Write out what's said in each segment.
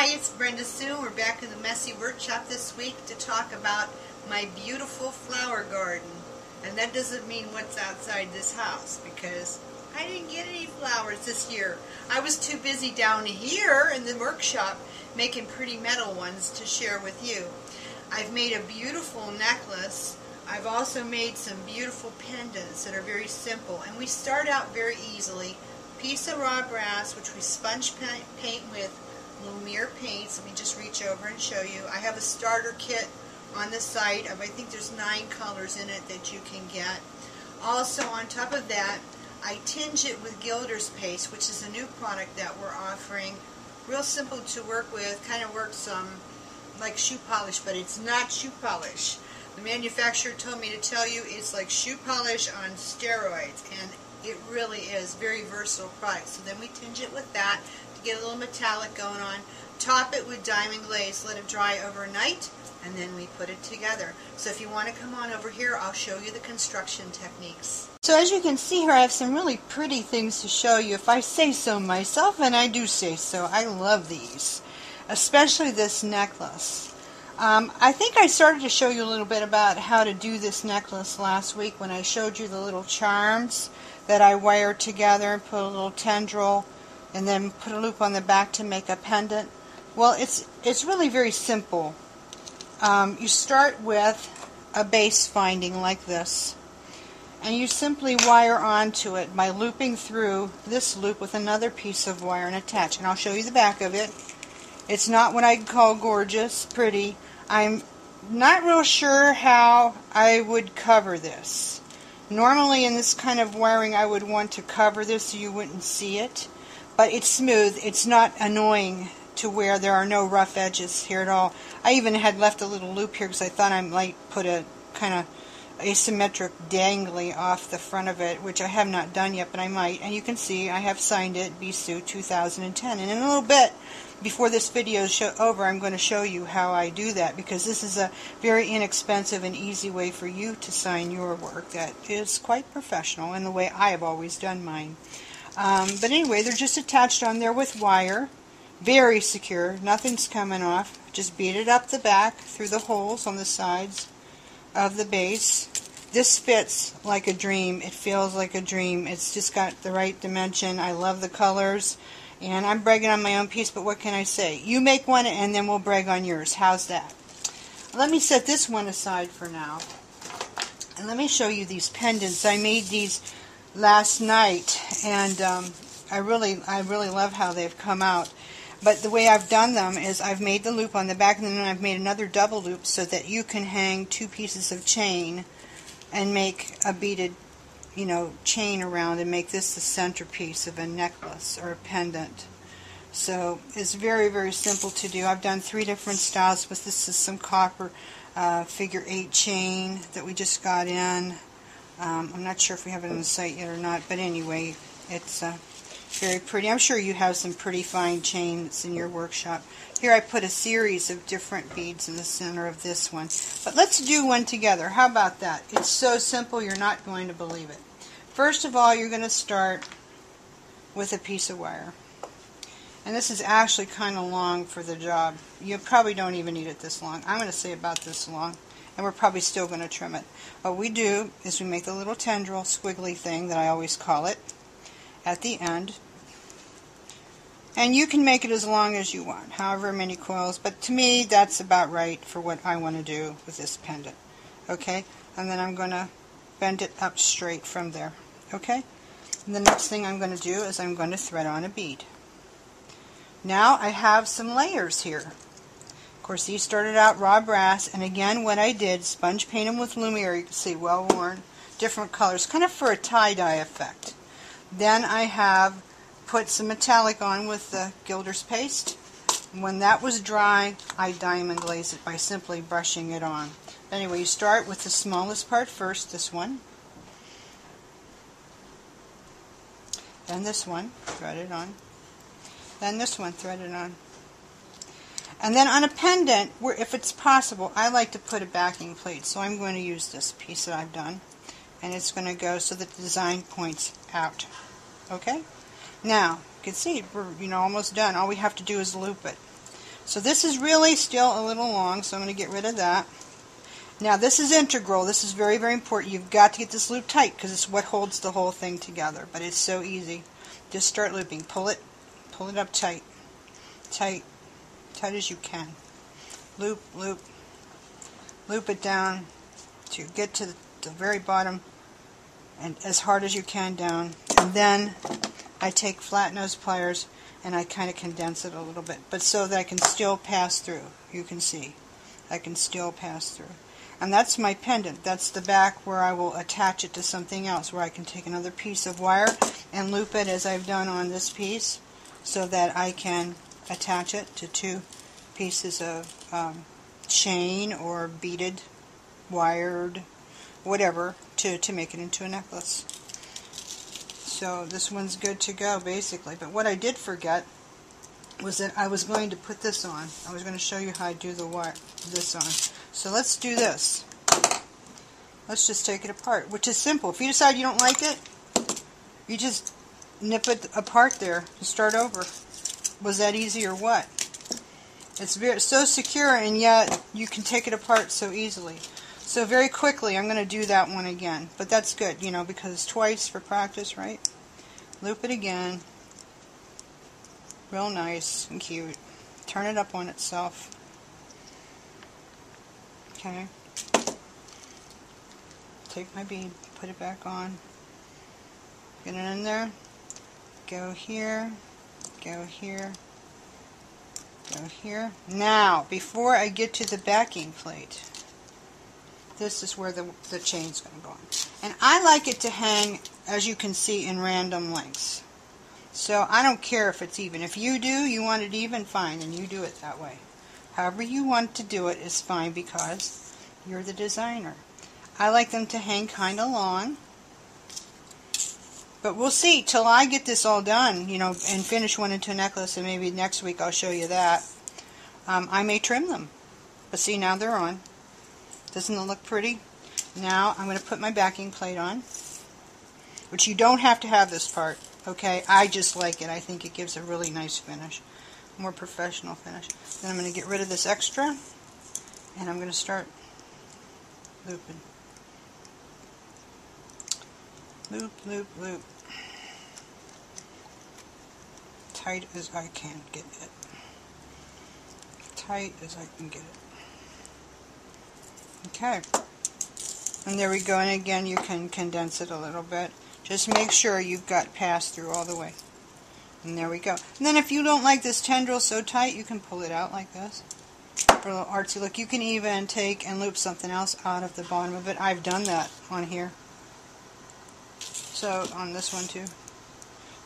Hi, it's Brenda Sue. We're back in the messy workshop this week to talk about my beautiful flower garden. And that doesn't mean what's outside this house, because I didn't get any flowers this year. I was too busy down here in the workshop making pretty metal ones to share with you. I've made a beautiful necklace. I've also made some beautiful pendants that are very simple. And we start out very easily. Piece of raw brass, which we sponge paint with Lumiere paints. Let me just reach over and show you. I have a starter kit on the site of, I think there's 9 colors in it that you can get. Also on top of that, I tinge it with Gilders Paste, which is a new product that we're offering. Real simple to work with, kind of works like shoe polish, but it's not shoe polish. The manufacturer told me to tell you it's like shoe polish on steroids, and it really is very versatile product. So then we tinge it with that to get a little metallic going on. Top it with diamond glaze, let it dry overnight, and then we put it together. So if you want to come on over here, I'll show you the construction techniques. So as you can see here, I have some really pretty things to show you, if I say so myself, and I do say so. I love these, especially this necklace. I think I started to show you a little bit about how to do this necklace last week when I showed you the little charms that I wired together and put a little tendril and then put a loop on the back to make a pendant. Well, it's really very simple. You start with a base finding like this, and you simply wire onto it by looping through this loop with another piece of wire and attach. And I'll show you the back of it. It's not what I'd call gorgeous, pretty. I'm not real sure how I would cover this. Normally in this kind of wiring I would want to cover this so you wouldn't see it, but it's smooth. It's not annoying to where there are no rough edges here at all. I even had left a little loop here because I thought I might put a kind of asymmetric dangly off the front of it, which I have not done yet, but I might. And you can see I have signed it Bisou 2010. And in a little bit, before this video is over, I'm going to show you how I do that, because this is a very inexpensive and easy way for you to sign your work that is quite professional in the way I have always done mine. But anyway, they're just attached on there with wire. Very secure. Nothing's coming off. Just beat it up the back through the holes on the sides of the base. This fits like a dream. It feels like a dream. It's just got the right dimension. I love the colors. And I'm bragging on my own piece, but what can I say? You make one and then we'll brag on yours. How's that? Let me set this one aside for now. And let me show you these pendants. I made these last night, and I really love how they've come out. But the way I've done them is I've made the loop on the back, and then I've made another double loop so that you can hang 2 pieces of chain and make a beaded, chain around and make this the centerpiece of a necklace or a pendant. So it's very, very simple to do. I've done 3 different styles, but this is some copper figure 8 chain that we just got in. I'm not sure if we have it on the site yet or not, but anyway, it's very pretty. I'm sure you have some pretty fine chain that's in your workshop. Here I put a series of different beads in the center of this one. But let's do one together. How about that? It's so simple you're not going to believe it. First of all, you're going to start with a piece of wire. And this is actually kind of long for the job. You probably don't even need it this long. I'm going to say about this long. And we're probably still going to trim it. What we do is we make the little tendril squiggly thing that I always call it at the end. And you can make it as long as you want, however many coils, but to me that's about right for what I want to do with this pendant. Okay? And then I'm going to bend it up straight from there. Okay? And the next thing I'm going to do is I'm going to thread on a bead. Now I have some layers here. Of course, these started out raw brass, and again what I did, sponge paint them with Lumiere, you can see well worn, different colors, kind of for a tie-dye effect. Then I have put some metallic on with the Gilders Paste. When that was dry, I diamond glazed it by simply brushing it on. Anyway, you start with the smallest part first, this one. Then this one, thread it on. Then this one, thread it on. And then on a pendant, where if it's possible, I like to put a backing plate. So I'm going to use this piece that I've done. And it's going to go so that the design points out. Okay? Now, you can see we're almost done. All we have to do is loop it. So this is really still a little long, so I'm going to get rid of that. Now this is integral. This is very, very important. You've got to get this loop tight because it's what holds the whole thing together. But it's so easy. Just start looping. Pull it up tight. Tight as you can. Loop, loop. Loop it down to get to the very bottom and as hard as you can down. And then I take flat nose pliers and I kind of condense it a little bit, but so that I can still pass through. You can see I can still pass through. And that's my pendant. That's the back where I will attach it to something else, where I can take another piece of wire and loop it as I've done on this piece so that I can attach it to two pieces of chain or beaded, wired, whatever, to make it into a necklace. So this one's good to go, basically. But what I did forget was that I was going to put this on. I was going to show you how I do this on. So let's do this. Let's just take it apart, which is simple. If you decide you don't like it, you just nip it apart there and start over. Was that easy or what? It's so secure, and yet you can take it apart so easily. So very quickly, I'm going to do that one again. But that's good, you know, because it's twice for practice, right? Loop it again. Real nice and cute. Turn it up on itself. Okay. Take my bead, put it back on. Get it in there. Go here. Go here. Go here. Now, before I get to the backing plate, this is where the chain's going to go on. And I like it to hang, as you can see, in random lengths. So I don't care if it's even. If you do, you want it even, fine, and you do it that way. However you want to do it is fine because you're the designer. I like them to hang kind of long. But we'll see till I get this all done, you know, and finish one into a necklace, and maybe next week I'll show you that. I may trim them. But see, now they're on. Doesn't it look pretty? Now I'm going to put my backing plate on, which you don't have to have this part, okay? I just like it. I think it gives a really nice finish, more professional finish. Then I'm going to get rid of this extra, and I'm going to start looping. Loop, loop, loop. Tight as I can get it. Tight as I can get it. Okay. And there we go. And again, you can condense it a little bit. Just make sure you've got pass through all the way. And there we go. And then if you don't like this tendril so tight, you can pull it out like this for a little artsy look. You can even take and loop something else out of the bottom of it. I've done that on here. So on this one too.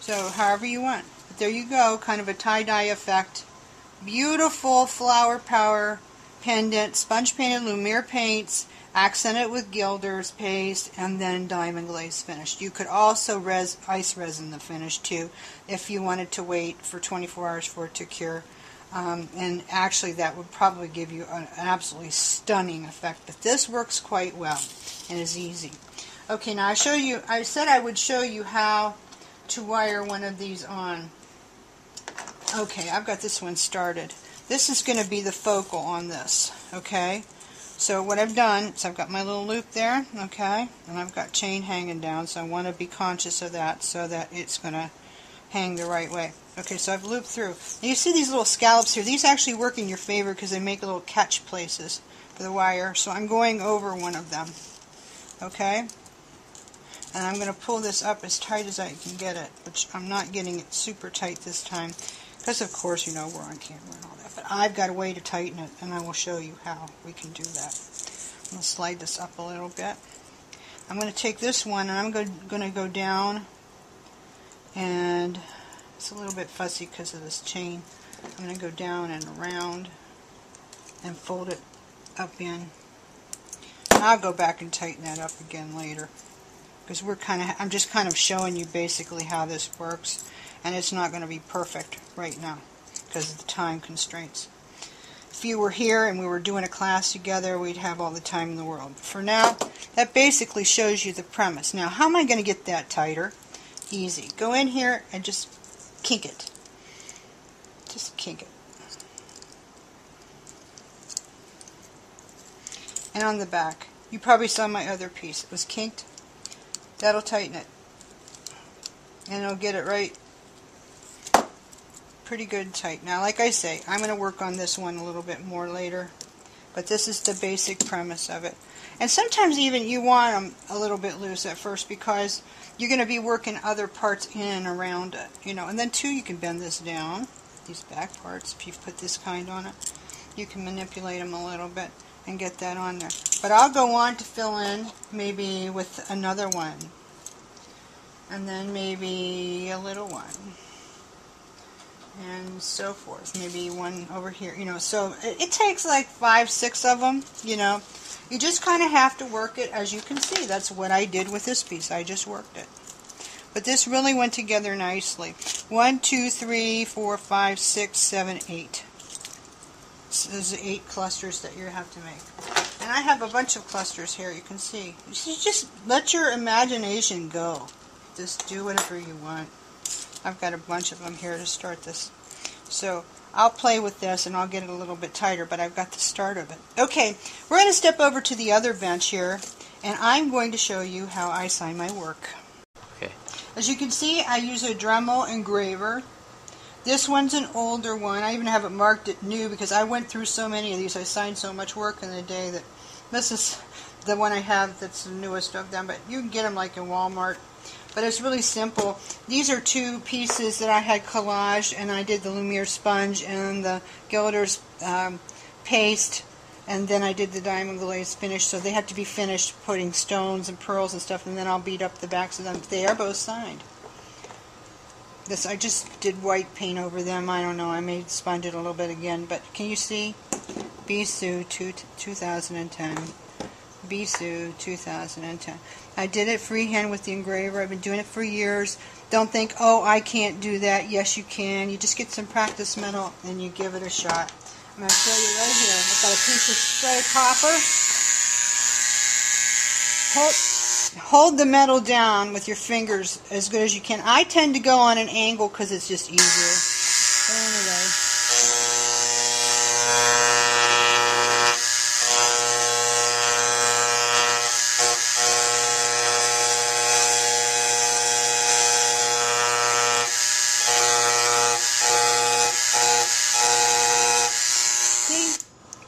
So however you want. But there you go, kind of a tie-dye effect. Beautiful flower power pendant, sponge painted Lumiere paints, accented with Gilders Paste, and then diamond glaze finished. You could also ice resin the finish too if you wanted to wait for 24 hours for it to cure. And actually that would probably give you an absolutely stunning effect. But this works quite well and is easy. Okay, now I said I would show you how to wire one of these on. Okay, I've got this one started. This is going to be the focal on this, okay? So what I've done is I've got my little loop there, okay? And I've got chain hanging down, so I want to be conscious of that so that it's going to hang the right way. Okay, so I've looped through. Now you see these little scallops here. These actually work in your favor because they make little catch places for the wire. So I'm going over one of them, okay? And I'm going to pull this up as tight as I can get it, which I'm not getting it super tight this time. Because, of course, you know, we're on camera and all that. But I've got a way to tighten it, and I will show you how we can do that. I'm going to slide this up a little bit. I'm going to take this one, and I'm going to go down, and it's a little bit fussy because of this chain. I'm going to go down and around and fold it up in. I'll go back and tighten that up again later. Because I'm just kind of showing you basically how this works. And it's not going to be perfect right now because of the time constraints. If you were here and we were doing a class together, we'd have all the time in the world. For now, that basically shows you the premise. Now, how am I going to get that tighter? Easy. Go in here and just kink it. Just kink it. and on the back. You probably saw my other piece. It was kinked. That'll tighten it. And it'll get it right pretty good tight. Now, like I say, I'm going to work on this one a little bit more later. But this is the basic premise of it. And sometimes even you want them a little bit loose at first because you're going to be working other parts in and around it. You know, and then too, you can bend this down. These back parts, if you've put this kind on it, you can manipulate them a little bit and get that on there. But I'll go on to fill in maybe with another one. And then maybe a little one. And so forth. Maybe one over here, you know. So it takes like 5, 6 of them, you know. You just kind of have to work it, as you can see. That's what I did with this piece. I just worked it. But this really went together nicely. 1, 2, 3, 4, 5, 6, 7, 8. So there's 8 clusters that you have to make. And I have a bunch of clusters here, you can see. You just let your imagination go. Just do whatever you want. I've got a bunch of them here to start this. So I'll play with this and I'll get it a little bit tighter, but I've got the start of it. Okay, we're going to step over to the other bench here, and I'm going to show you how I sign my work. Okay. As you can see, I use a Dremel engraver. This one's an older one. I even have it marked at new because I went through so many of these. I signed so much work in the day that this is the one I have that's the newest of them, but you can get them like in Walmart. But it's really simple. These are 2 pieces that I had collaged, and I did the Lumiere sponge and the Gilders paste, and then I did the diamond glaze finish. So they have to be finished putting stones and pearls and stuff, and then I'll beat up the backs of them. They are both signed. This I just did white paint over them. I don't know. I may sponge it a little bit again, but can you see? Bisou 2010. Bisou 2010. I did it freehand with the engraver. I've been doing it for years. Don't think, oh, I can't do that. Yes, you can. You just get some practice metal and you give it a shot. I'm going to show you right here. I've got a piece of spray copper. Hold the metal down with your fingers as good as you can. I tend to go on an angle because it's just easier. But anyway.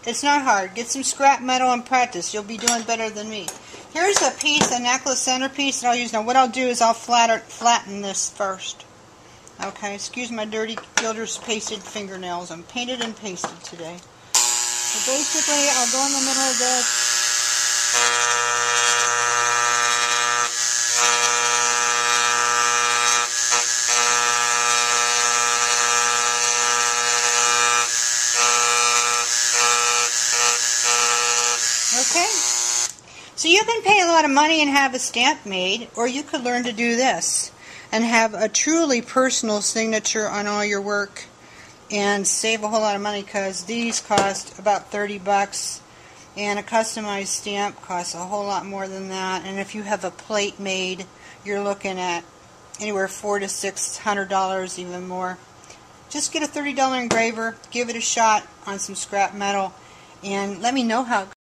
It's not hard. Get some scrap metal and practice. You'll be doing better than me. Here's a piece, a necklace centerpiece that I'll use. Now what I'll do is I'll flatten this first. Okay, excuse my dirty Gilder's pasted fingernails. I'm painted and pasted today. So basically I'll go in the middle of this. Okay, so you can pay a lot of money and have a stamp made, or you could learn to do this and have a truly personal signature on all your work and save a whole lot of money, because these cost about 30 bucks and a customized stamp costs a whole lot more than that. And if you have a plate made, you're looking at anywhere $400 to $600, even more. Just get a $30 engraver, give it a shot on some scrap metal, and let me know how it goes.